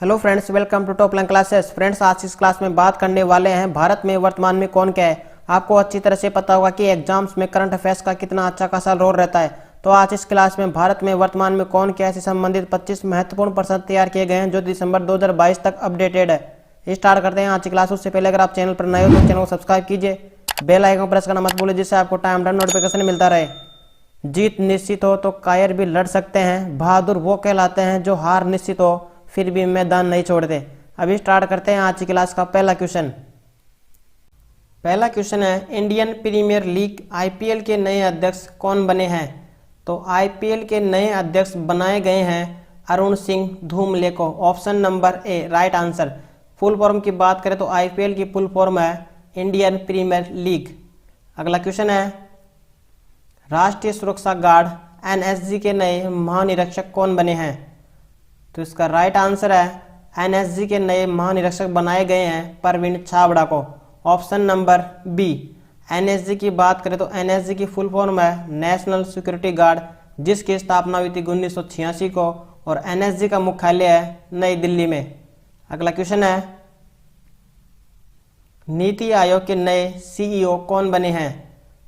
Hello friends, welcome to top line classes. Friends, आज इस class में बात करने वाले हैं भारत में वर्तमान में कौन क्या है। आपको अच्छी तरह से पता होगा कि एग्जाम्स में करंट अफेयर्स का कितना अच्छा खासा रोल रहता है। तो आज इस क्लास में भारत में वर्तमान में कौन क्या है से संबंधित 25 महत्वपूर्ण प्रश्न तैयार किए गए हैं जो दिसंबर 2022 तक अपडेटेड है। स्टार्ट करते हैं आज की क्लास। उससे पहले अगर आप चैनल पर नए हो तो चैनल को सब्सक्राइब कीजिए, बेल आइकन प्रेस करना मत भूलिए जिससे आपको टाइम टाइम नोटिफिकेशन मिलता रहे। जीत निश्चित हो तो कायर भी लड़ सकते हैं, बहादुर वो कहलाते हैं जो हार निश्चित हो फिर भी मैदान नहीं छोड़ते। अभी स्टार्ट करते हैं आज की क्लास का पहला क्वेश्चन। पहला क्वेश्चन है, इंडियन प्रीमियर लीग आईपीएल के नए अध्यक्ष कौन बने हैं। तो आईपीएल के नए अध्यक्ष बनाए गए हैं अरुण सिंह धूमलेको। Option number A right answer. Full form की बात करें तो आईपीएल की फुल फॉर्म है इंडियन प्रीमियर लीग। अगला क्वेश्चन है, राष्ट्रीय सुरक्षा गार्ड एनएसजी के नए महानिरीक्षक कौन बने हैं। तो इसका राइट आंसर है एनएसजी के नए महानिरीक्षक बनाए गए हैं परवीन छाबड़ा को। Option number B. एनएसजी की बात करें तो एनएसजी की फुल फॉर्म है नेशनल सिक्योरिटी गार्ड, जिसकी स्थापना हुई थी 1986 को और एनएसजी का मुख्यालय है नई दिल्ली में। अगला क्वेश्चन है, नीति आयोग के नए सीईओ कौन बने हैं।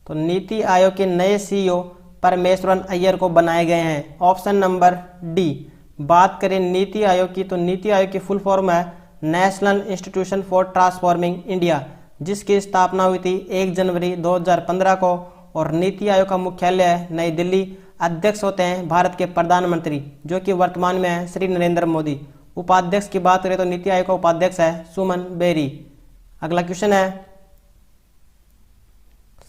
तो नीति आयोग के नए सीईओ परमेश्वरन अय्यर को बनाए गए हैं। Option number D. बात करें नीति आयोग की तो नीति आयोग की फुल फॉर्म है national institution for transforming India, जिसकी स्थापना हुई थी 1 जनवरी 2015 को और नीति आयोग का मुख्यालय है नई दिल्ली। अध्यक्ष होते हैं भारत के प्रधानमंत्री जो कि वर्तमान में है श्री नरेंद्र मोदी। उपाध्यक्ष की बात करें तो नीति आयोग का उपाध्यक्ष है सुमन बेरी। अगला क्वेश्चन है,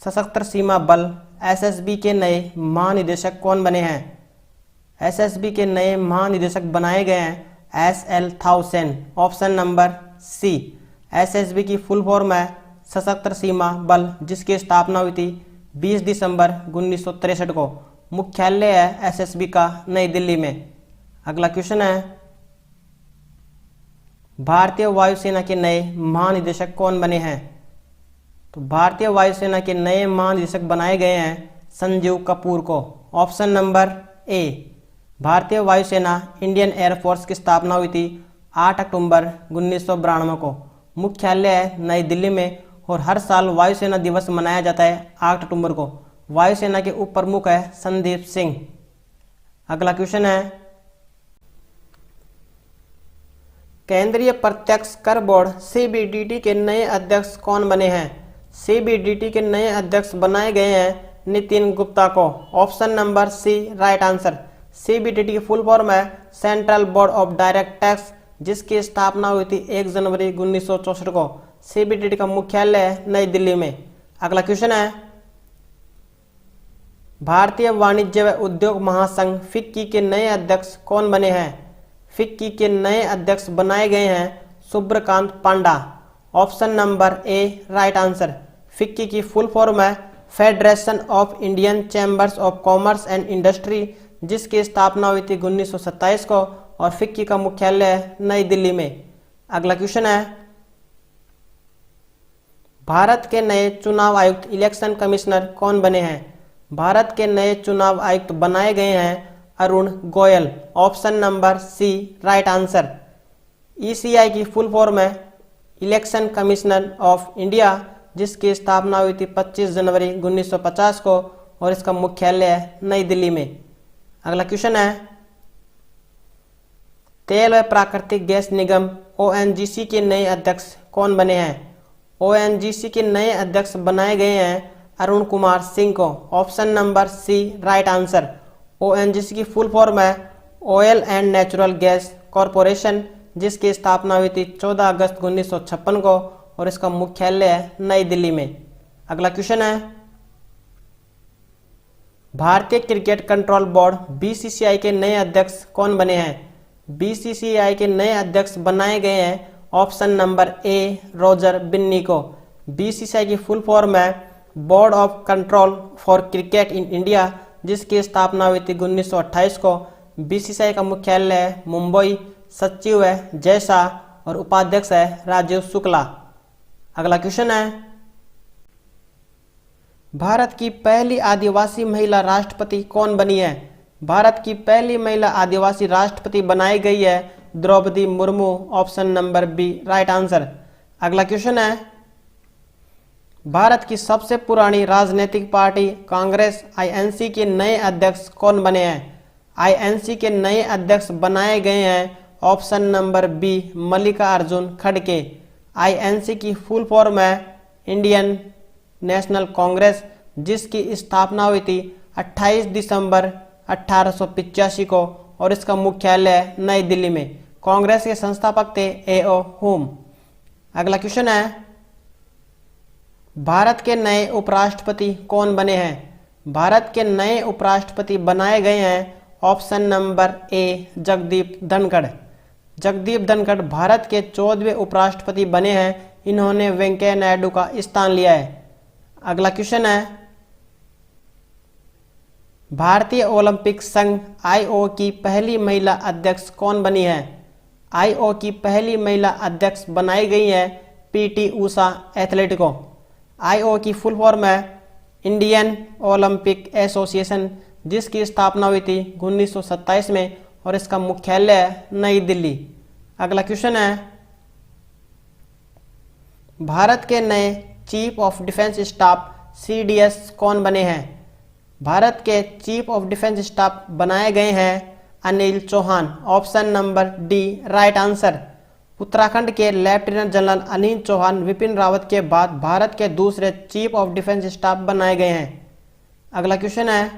सशस्त्र सीमा बल एसएसबी के नए महानिदेशक कौन बने हैं। एसएसबी के नए महानिदेशक बनाए गए हैं SL Thaosen. Option number C. SSB की फुल फॉर्म है सशस्त्र सीमा बल, जिसकी स्थापना हुई थी 20 दिसंबर 1963 को। मुख्यालय है एसएसबी का नई दिल्ली में। अगला क्वेश्चन है, भारतीय वायुसेना के नए महानिदेशक कौन बने हैं। तो भारतीय वायुसेना के नए महानिदेशक बनाए गए हैं संजीव कपूर को। ऑप्शन नंबर ए। भारतीय वायुसेना इंडियन एयरफोर्स की स्थापना हुई थी 8 अक्टूबर 1992 को। मुख्यालय है नई दिल्ली में और हर साल वायुसेना दिवस मनाया जाता है 8 अक्टूबर को। वायुसेना के उप प्रमुख है संदीप सिंह। अगला क्वेश्चन है, केंद्रीय प्रत्यक्ष कर बोर्ड सीबीडीटी के नए अध्यक्ष कौन बने हैं। सीबीडीटी के नए अध्यक्ष बनाए गए हैं नितिन गुप्ता को। Option number C right answer. CBDT की फुल फॉर्म है central board of direct tax, जिसकी स्थापना हुई थी 1 जनवरी 1964 को। सीबीडीटी का मुख्यालय है नई दिल्ली में। अगला क्वेश्चन है, भारतीय वाणिज्य व उद्योग महासंघ फिक्की के नए अध्यक्ष कौन बने हैं। फिक्की के नए अध्यक्ष बनाए गए हैं Subrakant Panda. Option number A right answer. FICCI की फुल फॉर्म है Federation of Indian Chambers of Commerce and Industry, जिसकी स्थापना हुई थी 1927 को और फिक्की का मुख्यालय है नई दिल्ली में। अगला क्वेश्चन है, भारत के नए चुनाव आयुक्त इलेक्शन कमिश्नर कौन बने हैं। भारत के नए चुनाव आयुक्त बनाए गए हैं Arun Goyal. Option number C right answer. ECI की फुल फॉर्म है इलेक्शन कमिश्नर ऑफ इंडिया, जिसकी स्थापना हुई थी 25 जनवरी 1950 को और इसका मुख्यालय है नई दिल्ली में। अगला क्वेश्चन है, तेल व प्राकृतिक गैस निगम ओएनजीसी के नए अध्यक्ष कौन बने हैं। ओएनजीसी के नए अध्यक्ष बनाए गए हैं अरुण कुमार सिंह को। Option number C right answer. ONGC की फुल फॉर्म है oil and natural gas corporation, जिसकी स्थापना हुई थी 14 अगस्त 1956 को और इसका मुख्यालय है नई दिल्ली में। अगला क्वेश्चन है, भारतीय क्रिकेट कंट्रोल बोर्ड बीसीसीआई के नए अध्यक्ष कौन बने हैं। बीसीसीआई के नए अध्यक्ष बनाए गए हैं option number A Roger Binny को। बीसीसीआई की फुल फॉर्म है board of control for cricket in India, जिसकी स्थापना हुई थी 1928 को। बीसीसीआई का मुख्यालय है मुंबई। सचिव है जय शाह और उपाध्यक्ष है राजीव शुक्ला। अगला क्वेश्चन है, भारत की पहली आदिवासी महिला राष्ट्रपति कौन बनी है। भारत की पहली महिला आदिवासी राष्ट्रपति बनाई गई है Draupadi Murmu, option number B right answer. अगला क्वेश्चन है, भारत की सबसे पुरानी राजनीतिक पार्टी कांग्रेस आईएनसी के नए अध्यक्ष कौन बने हैं? आईएनसी के नए अध्यक्ष बनाए गए हैं, ऑप्शन नंबर बी मल्लिकार्जुन खड़गे। आईएनसी की फुल फॉर्म है इंडियन नेशनल कांग्रेस, जिसकी स्थापना हुई थी 28 दिसंबर 1885 को और इसका मुख्यालय नई दिल्ली में। कांग्रेस के संस्थापक थे एओ हुम। अगला क्वेश्चन है, भारत के नए उपराष्ट्रपति कौन बने हैं? भारत के नए उपराष्ट्रपति बनाए गए हैं, ऑप्शन नंबर ए जगदीप धनखड़। जगदीप धनखड़ भारत के 14वें उपराष्ट्रपति बने हैं। इन्होंने वेंकैया नायडू का स्थान लिया है। अगला क्वेश्चन है, भारतीय ओलंपिक संघ आईओ की पहली महिला अध्यक्ष कौन बनी है? आईओ की पहली महिला अध्यक्ष बनाई गई है पीटी उषा एथलेटिको। आईओ की फुल फॉर्म है इंडियन ओलंपिक एसोसिएशन, जिसकी स्थापना हुई थी 1927 में और इसका मुख्यालय है नई दिल्ली। अगला क्वेश्चन है, भारत के नए chief of defence staff CDS कौन बने हैं? भारत के चीफ ऑफ डिफेंस स्टाफ बनाए गए हैं Anil Chauhan, option number D right answer. Uttarakhand के लेफ्टिनेंट जनरल अनिल चौहान विपिन रावत के बाद भारत के दूसरे चीफ ऑफ डिफेंस स्टाफ बनाए गए हैं। अगला क्वेश्चन है,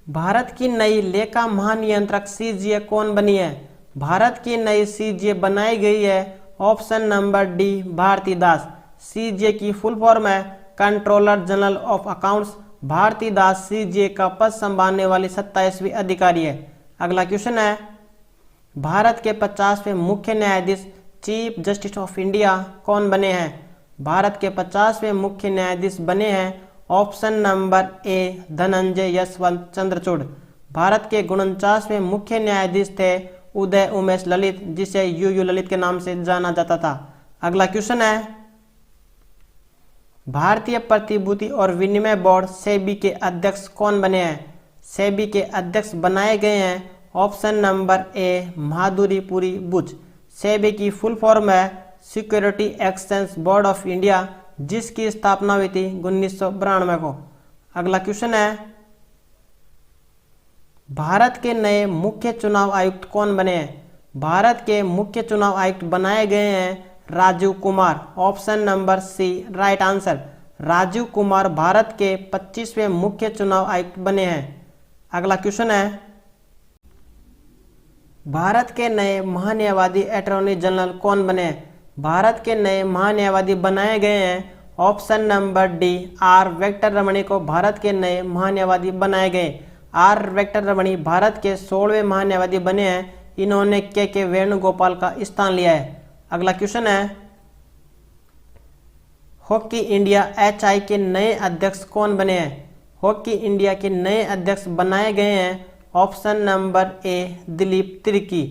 भारत की नई लेखा महानियंत्रक सीजीए कौन बनी है? भारत की नई सीजीए बनाई गई है, option number D Bharati Das. CGA की फुल फॉर्म है controller general of accounts. Bharati Das CGA का पद संभालने वाली 27वीं अधिकारी है। अगला क्वेश्चन है, भारत के 50वें मुख्य न्यायाधीश चीफ जस्टिस ऑफ इंडिया कौन बने हैं? भारत के 50वें मुख्य न्यायाधीश बने हैं, ऑप्शन नंबर ए धनंजय यशवंत चंद्रचूड़। भारत के 49वें मुख्य न्यायाधीश थे उदय उमेश ललित, जिसे यूयू ललित के नाम से जाना जाता था। अगला क्वेश्चन है, भारतीय प्रतिभूति और विनिमय बोर्ड सेबी के अध्यक्ष कौन बने हैं? सेबी के अध्यक्ष बनाए गए हैं, ऑप्शन नंबर ए माधुरी पुरी बुच। सेबी की फुल फॉर्म है security exchange board of India, जिसकी स्थापना हुई थी 1992 को। अगला क्वेश्चन है, भारत के नए मुख्य चुनाव आयुक्त कौन बने हैं? भारत के मुख्य चुनाव आयुक्त बनाए गए हैं Rajiv Kumar, option number C right answer. Rajiv Kumar Bharat के 25वें मुख्य चुनाव आयुक्त बने हैं। अगला क्वेश्चन है, भारत के नए महान्यायवादी अटॉर्नी जनरल कौन बने हैं? भारत के नए महान्यायवादी बनाए गए हैं, option number D R Venkat Ramani को भारत के नए महान्यायवादी बनाए गए। आर वेंकट रमणी भारत के 16वें महान्यायवादी बने हैं। इन्होंने के वेणुगोपाल का स्थान लिया है। अगला क्वेश्चन है, हॉकी इंडिया एचआई के नए अध्यक्ष कौन बने हैं? हॉकी इंडिया के नए अध्यक्ष बनाए गए हैं, ऑप्शन नंबर ए दिलीप तिर्की।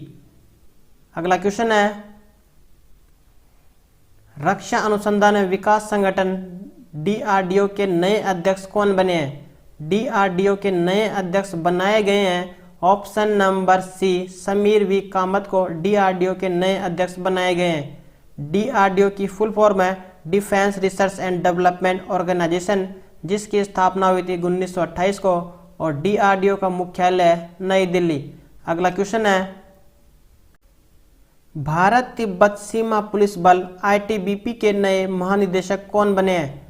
अगला क्वेश्चन है, रक्षा अनुसंधान एवं विकास संगठन डीआरडीओ के नए अध्यक्ष कौन बने हैं? डीआरडीओ के नए अध्यक्ष बनाए गए हैं, option number C Sameer V Kamat को डीआरडीओ के नए अध्यक्ष बनाए गए हैं। डीआरडीओ की फुल फॉर्म है defence research and development organisation, जिसकी स्थापना हुई थी 1928 को और डीआरडीओ का मुख्यालय नई दिल्ली। अगला क्वेश्चन है, भारत तिब्बत सीमा पुलिस बल आईटीबीपी के नए महानिदेशक कौन बने हैं?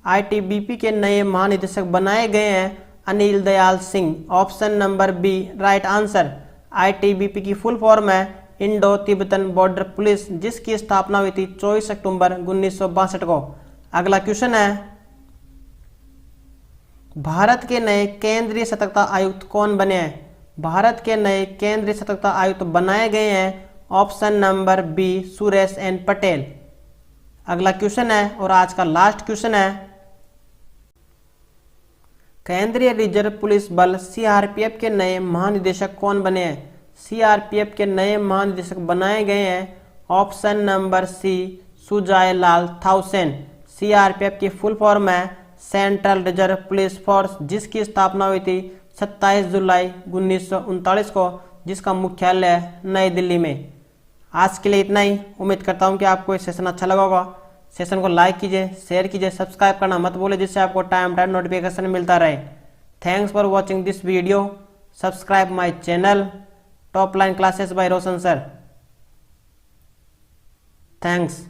आईटीबीपी के नए महानिदेशक बनाए गए हैं Anil Dayal Singh, option number B right answer. ITBP की फुल फॉर्म है इंडो तिब्बतन बॉर्डर पुलिस, जिसकी स्थापना हुई थी 24 अक्टूबर 1962 को। अगला क्वेश्चन है, भारत के नए केंद्रीय सतर्कता आयुक्त कौन बने हैं? भारत के नए केंद्रीय सतर्कता आयुक्त बनाए गए हैं, option number B Suresh N Patel. अगला क्वेश्चन है और आज का लास्ट क्वेश्चन है, केंद्रीय रिजर्व पुलिस बल सीआरपीएफ के नए महानिदेशक कौन बने हैं? सीआरपीएफ के नए महानिदेशक बनाए गए हैं, ऑप्शन नंबर सी सुजाय लाल थाउसेन। सीआरपीएफ की फुल फॉर्म है सेंट्रल रिजर्व पुलिस फोर्स, जिसकी स्थापना हुई थी 27 जुलाई 1939 को। जिसका मुख्यालय है नई दिल्ली में। आज के लिए इतना ही। उम्मीद करता हूँ कि आपको ये सेशन अच्छा लगा होगा। सेशन को लाइक कीजिए, शेयर कीजिए, सब्सक्राइब करना मत भूलिए, जिससे आपको टाइम नोटिफिकेशन मिलता रहे। Thanks for watching this video. Subscribe my channel top line classes bye Roshan sir. Thanks.